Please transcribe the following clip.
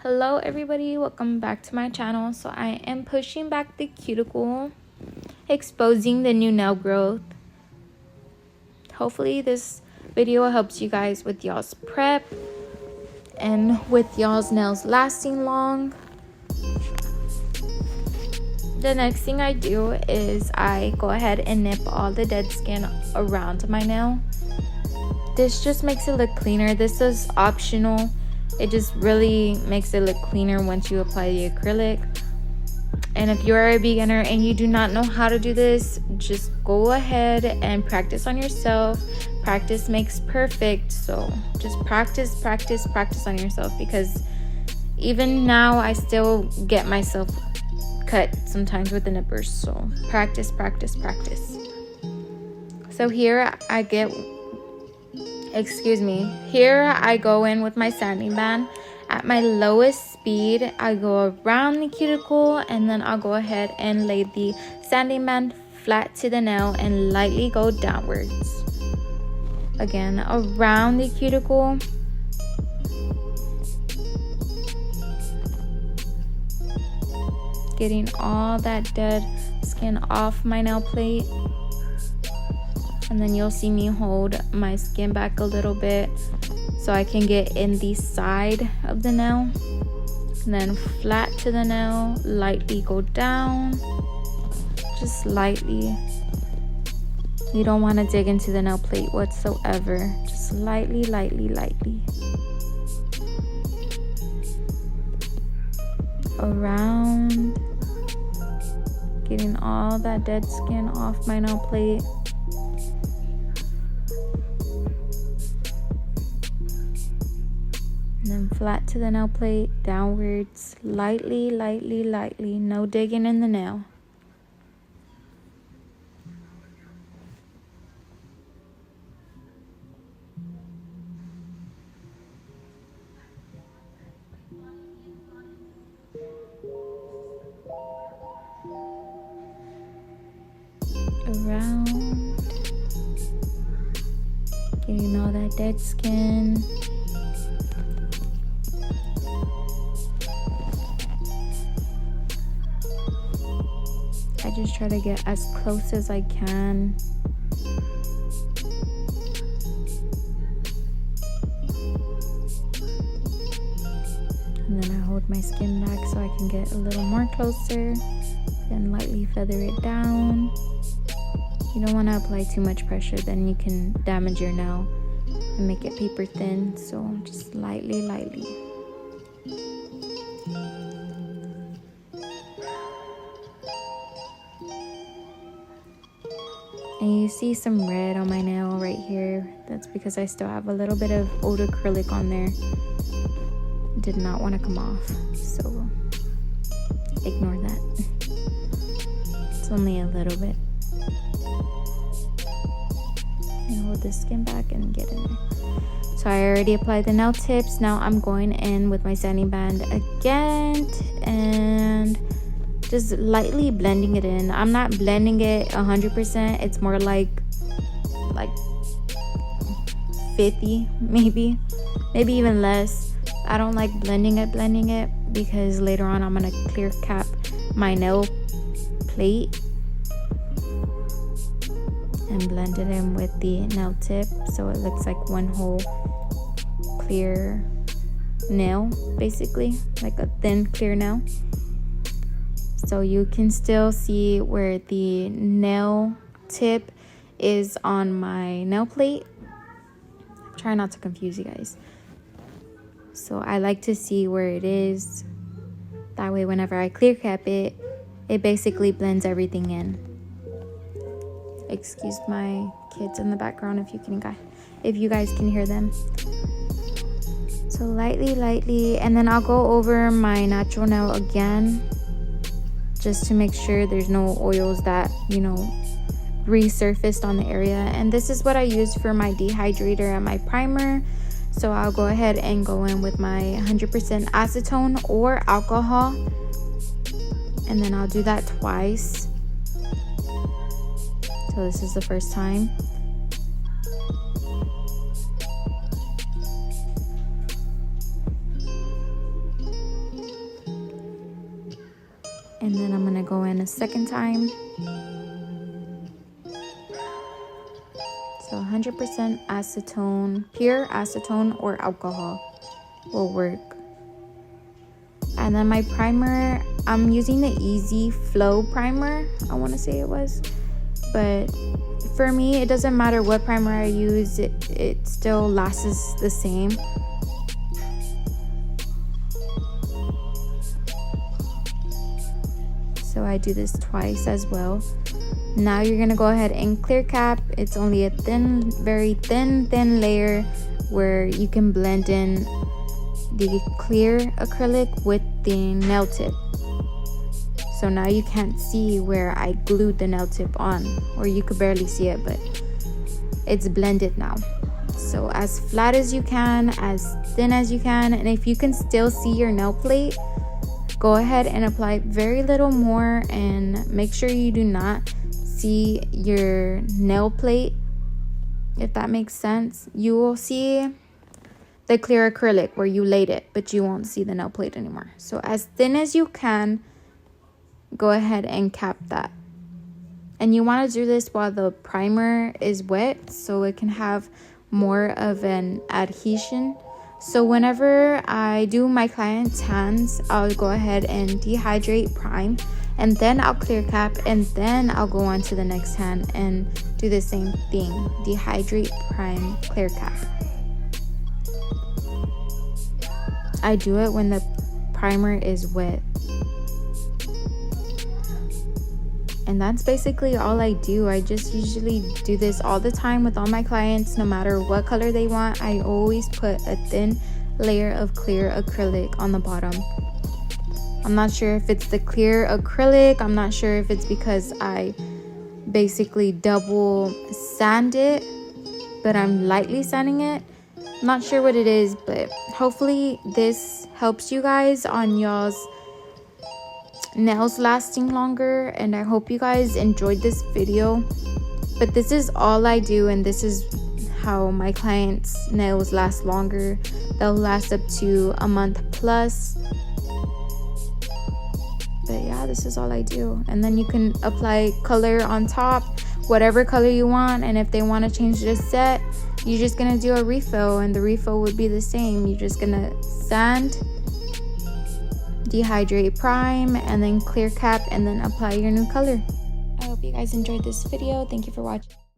Hello everybody, welcome back to my channel. So I am pushing back the cuticle, exposing the new nail growth. Hopefully this video helps you guys with y'all's prep and with y'all's nails lasting long. The next thing I do is I go ahead and nip all the dead skin around my nail. This just makes it look cleaner. This is optional. It just really makes it look cleaner once you apply the acrylic. And if you're a beginner and you do not know how to do this, just go ahead and practice on yourself. Practice makes perfect. So just practice on yourself, because even now I still get myself cut sometimes with the nippers. So practice. So here I go in with my sanding band. At my lowest speed, I go around the cuticle, and then I'll go ahead and lay the sanding band flat to the nail and lightly go downwards. Again, around the cuticle. Getting all that dead skin off my nail plate. And then you'll see me hold my skin back a little bit so I can get in the side of the nail. And then flat to the nail, lightly go down, just lightly. You don't want to dig into the nail plate whatsoever, just lightly. Around, getting all that dead skin off my nail plate. And then flat to the nail plate, downwards, lightly, no digging in the nail. Around, getting all that dead skin. I just try to get as close as I can. And then I hold my skin back so I can get a little more closer. Then lightly feather it down. You don't want to apply too much pressure, then you can damage your nail and make it paper thin. So just lightly. And you see some red on my nail right here. That's because I still have a little bit of old acrylic on there. Did not want to come off, so ignore that. It's only a little bit. And hold the skin back and get in there. So I already applied the nail tips. Now I'm going in with my sanding band again and just lightly blending it in. I'm not blending it 100%. It's more like 50, maybe even less. I don't like blending it because later on I'm gonna clear cap my nail plate and blend it in with the nail tip so it looks like one whole clear nail, basically like a thin clear nail. So you can still see where the nail tip is on my nail plate. Try not to confuse you guys. So I like to see where it is. That way whenever I clear cap it, it basically blends everything in. Excuse my kids in the background if you guys can hear them. So lightly, and then I'll go over my natural nail again, just to make sure there's no oils that, resurfaced on the area. And this is what I used for my dehydrator and my primer. So I'll go ahead and go in with my 100% acetone or alcohol, and then I'll do that twice. So this is the first time. a second time. So 100% acetone, pure acetone or alcohol will work. And then my primer, I'm using the Easy Flow primer, I want to say it was. But for me, it doesn't matter what primer I use, it still lasts the same. So I do this twice as well. Now you're gonna go ahead and clear cap. It's only a thin, very thin layer where you can blend in the clear acrylic with the nail tip. So now you can't see where I glued the nail tip on, or you could barely see it, but it's blended now. So as flat as you can, as thin as you can, and if you can still see your nail plate, go ahead and apply very little more, and make sure you do not see your nail plate, if that makes sense. You will see the clear acrylic where you laid it, but you won't see the nail plate anymore. So as thin as you can, go ahead and cap that. And you want to do this while the primer is wet, so it can have more of an adhesion. So whenever I do my client's hands, I'll go ahead and dehydrate, prime, and then I'll clear cap, and then I'll go on to the next hand and do the same thing. Dehydrate, prime, clear cap. I do it when the primer is wet. And that's basically all I do. I just usually do this all the time with all my clients, no matter what color they want. I always put a thin layer of clear acrylic on the bottom. I'm not sure if it's the clear acrylic. I'm not sure if it's because I basically double sand it, but I'm lightly sanding it. I'm not sure what it is, but hopefully this helps you guys on y'all's nails lasting longer. And I hope you guys enjoyed this video. But this is all I do, and this is how my clients' nails last longer. They'll last up to a month plus. But yeah, this is all I do. And then you can apply color on top, whatever color you want. And if they want to change the set, you're just gonna do a refill, and the refill would be the same. You're just gonna sand, dehydrate, prime, and then clear cap, and then apply your new color. I hope you guys enjoyed this video. Thank you for watching.